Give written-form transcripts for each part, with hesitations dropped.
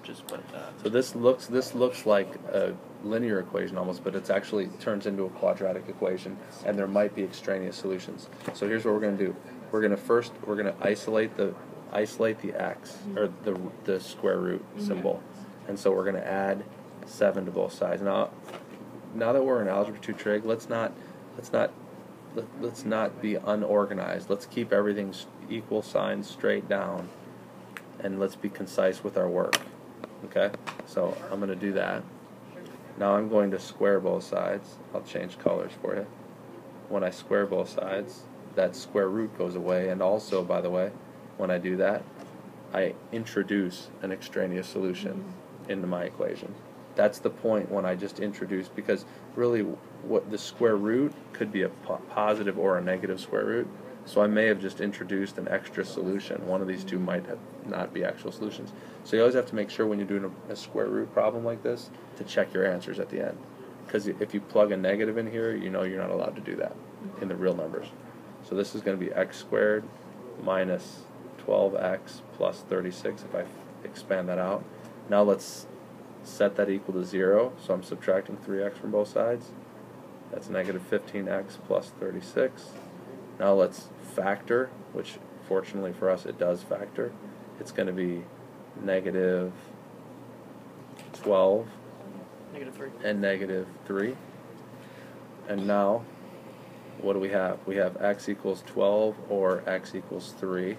just put. So this looks like a linear equation almost, but it's actually turns into a quadratic equation, and there might be extraneous solutions. So here's what we're going to do. We're going to isolate the x, or the square root symbol, and so we're going to add 7 to both sides. Now that we're in algebra 2 trig, let's not be unorganized. Let's keep everything equal signs straight down, and let's be concise with our work. Okay, so I'm going to do that. Now I'm going to square both sides. I'll change colors for you. When I square both sides, that square root goes away, and also, by the way, when I do that, I introduce an extraneous solution into my equation. That's the point when I just introduce, because really what the square root could be a positive or a negative square root, so I may have just introduced an extra solution. One of these two might not be actual solutions. So you always have to make sure when you're doing a square root problem like this to check your answers at the end, because if you plug a negative in here, you know you're not allowed to do that in the real numbers. So this is going to be x squared minus 12x plus 36 if I expand that out. Now let's set that equal to 0, so I'm subtracting 3x from both sides. That's negative 15x plus 36. Now let's factor, which fortunately for us it does factor. It's going to be negative 12 and negative 3. And now, what do we have? We have x equals 12 or x equals 3.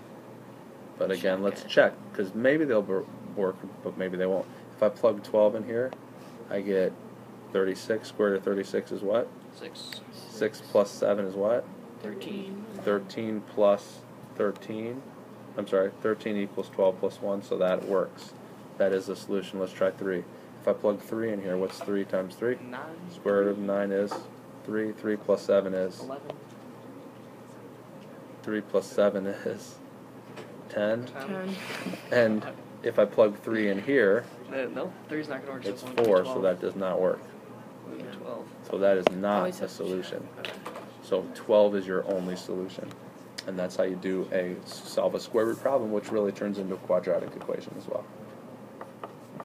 But again, let's check, because maybe they'll work, but maybe they won't. If I plug 12 in here, I get 36. Square root of 36 is what? 6. 6 plus 7 is what? 13. 13 plus 13. I'm sorry, 13 equals 12 plus 1, so that works. That is the solution. Let's try 3. If I plug 3 in here, what's 3 times 3? 9. Square root of 9 is 3. 3 plus 7 is? 11. 3 plus 7 is 10. 10. And if I plug 3 in here, No, 3's not going to work. it's 4, so that does not work. 12. So that is not Always a have to solution. So 12 is your only solution. And that's how you solve a square root problem, which really turns into a quadratic equation as well.